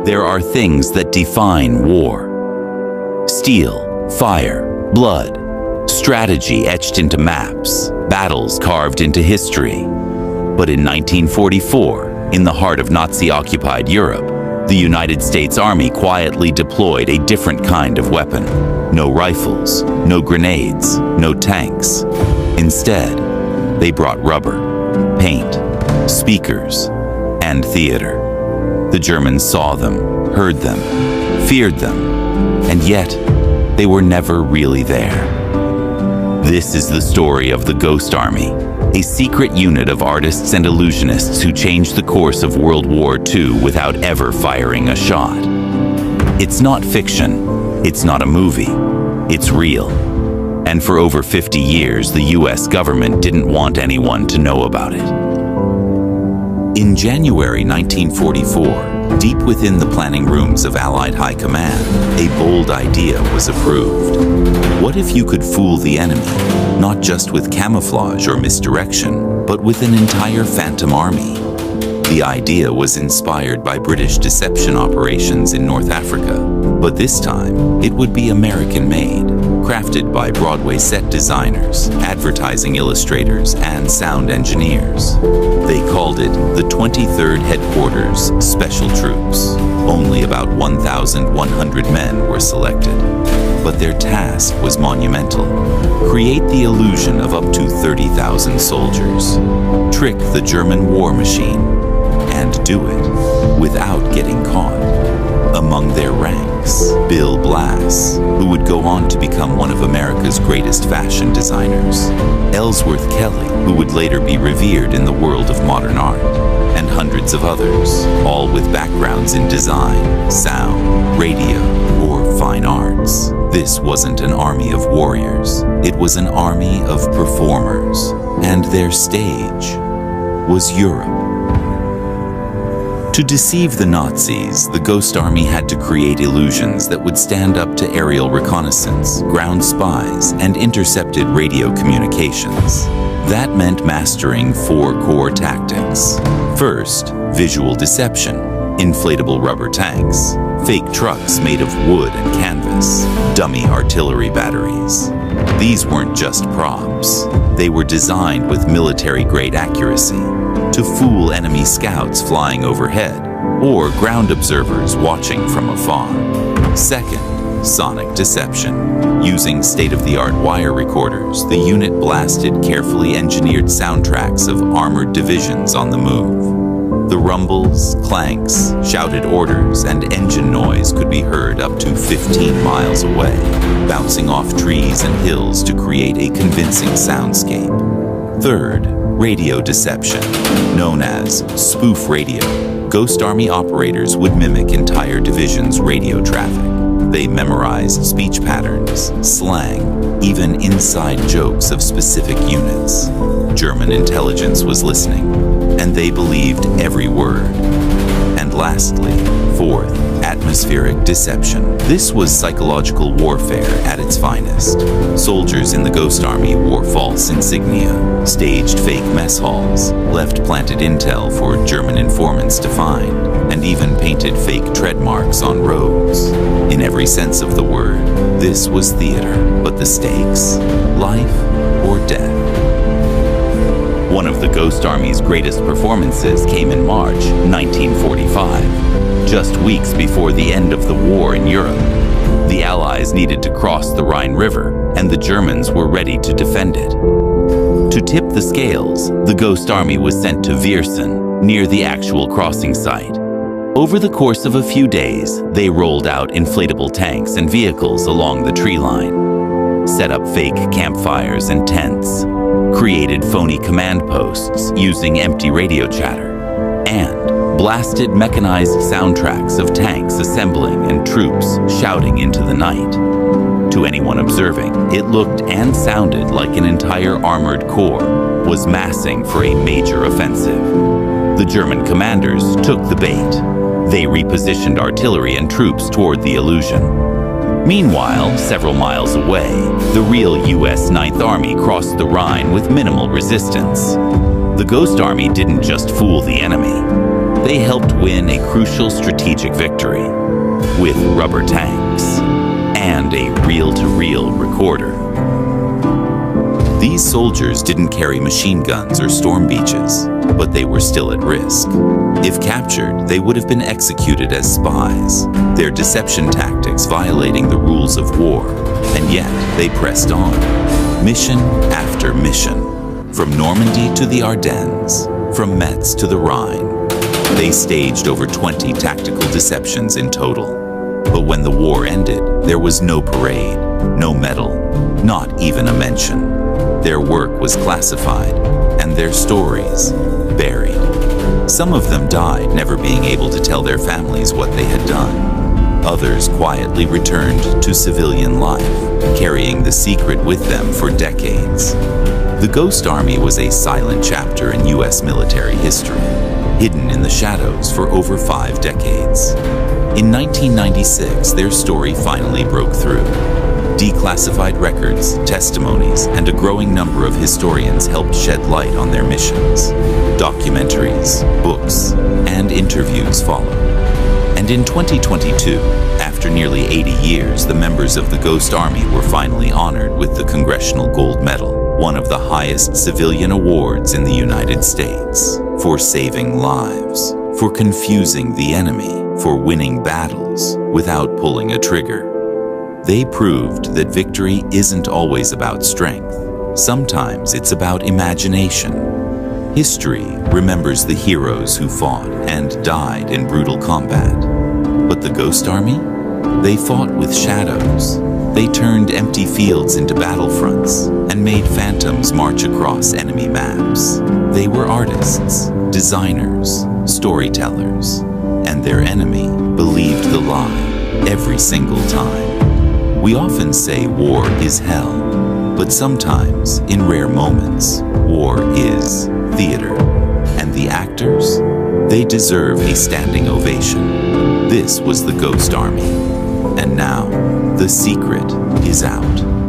There are things that define war. Steel, fire, blood, strategy etched into maps, battles carved into history. But in 1944, in the heart of Nazi-occupied Europe, the United States Army quietly deployed a different kind of weapon. No rifles, no grenades, no tanks. Instead, they brought rubber, paint, speakers, and theater. The Germans saw them, heard them, feared them, and yet they were never really there. This is the story of the Ghost Army, a secret unit of artists and illusionists who changed the course of World War II without ever firing a shot. It's not fiction, it's not a movie, it's real. And for over 50 years, the US government didn't want anyone to know about it. In January 1944, deep within the planning rooms of Allied High Command, a bold idea was approved. What if you could fool the enemy, not just with camouflage or misdirection, but with an entire phantom army? The idea was inspired by British deception operations in North Africa, but this time it would be American-made, crafted by Broadway set designers, advertising illustrators, and sound engineers. They called it the 23rd Headquarters Special Troops. Only about 1,100 men were selected. But their task was monumental. Create the illusion of up to 30,000 soldiers. Trick the German war machine. And do it without getting caught. Among their ranks, Bill Blass, who would go on to become one of America's greatest fashion designers, Ellsworth Kelly, who would later be revered in the world of modern art, and hundreds of others, all with backgrounds in design, sound, radio, or fine arts. This wasn't an army of warriors, it was an army of performers, and their stage was Europe. To deceive the Nazis, the Ghost Army had to create illusions that would stand up to aerial reconnaissance, ground spies, and intercepted radio communications. That meant mastering 4 core tactics. First, visual deception, inflatable rubber tanks, fake trucks made of wood and canvas, dummy artillery batteries. These weren't just props. They were designed with military-grade accuracy to fool enemy scouts flying overhead or ground observers watching from afar. Second, sonic deception. Using state-of-the-art wire recorders, the unit blasted carefully engineered soundtracks of armored divisions on the move. The rumbles, clanks, shouted orders, and engine noise could be heard up to 15 miles away, bouncing off trees and hills to create a convincing soundscape. Third, radio deception. Known as spoof radio, Ghost Army operators would mimic entire divisions' radio traffic. They memorized speech patterns, slang, even inside jokes of specific units. German intelligence was listening, and they believed every word. And lastly, fourth, atmospheric deception. This was psychological warfare at its finest. Soldiers in the Ghost Army wore false insignia, staged fake mess halls, left planted intel for German informants to find, and even painted fake tread marks on roads. In every sense of the word, this was theater, but the stakes? Life or death? One of the Ghost Army's greatest performances came in March 1945, just weeks before the end of the war in Europe. The Allies needed to cross the Rhine River, and the Germans were ready to defend it. To tip the scales, the Ghost Army was sent to Viersen, near the actual crossing site. Over the course of a few days, they rolled out inflatable tanks and vehicles along the tree line, set up fake campfires and tents, created phony command posts using empty radio chatter, and blasted mechanized soundtracks of tanks assembling and troops shouting into the night. To anyone observing, it looked and sounded like an entire armored corps was massing for a major offensive. The German commanders took the bait. They repositioned artillery and troops toward the illusion. Meanwhile, several miles away, the real U.S. Ninth Army crossed the Rhine with minimal resistance. The Ghost Army didn't just fool the enemy. They helped win a crucial strategic victory with rubber tanks and a reel-to-reel recorder. These soldiers didn't carry machine guns or storm beaches, but they were still at risk. If captured, they would have been executed as spies, their deception tactics violating the rules of war, and yet they pressed on, mission after mission, from Normandy to the Ardennes, from Metz to the Rhine. They staged over 20 tactical deceptions in total. But when the war ended, there was no parade, no medal, not even a mention. Their work was classified, and their stories buried. Some of them died, never being able to tell their families what they had done. Others quietly returned to civilian life, carrying the secret with them for decades. The Ghost Army was a silent chapter in U.S. military history, hidden in the shadows for over 5 decades. In 1996, their story finally broke through. Declassified records, testimonies, and a growing number of historians helped shed light on their missions. Documentaries, books, and interviews followed. And in 2022, after nearly 80 years, the members of the Ghost Army were finally honored with the Congressional Gold Medal, one of the highest civilian awards in the United States, for saving lives, for confusing the enemy, for winning battles without pulling a trigger. They proved that victory isn't always about strength. Sometimes it's about imagination. History remembers the heroes who fought and died in brutal combat. But the Ghost Army? They fought with shadows. They turned empty fields into battlefronts and made phantoms march across enemy maps. They were artists, designers, storytellers, and their enemy believed the lie every single time. We often say war is hell, but sometimes, in rare moments, war is theater. And the actors? They deserve a standing ovation. This was the Ghost Army. And now, the secret is out.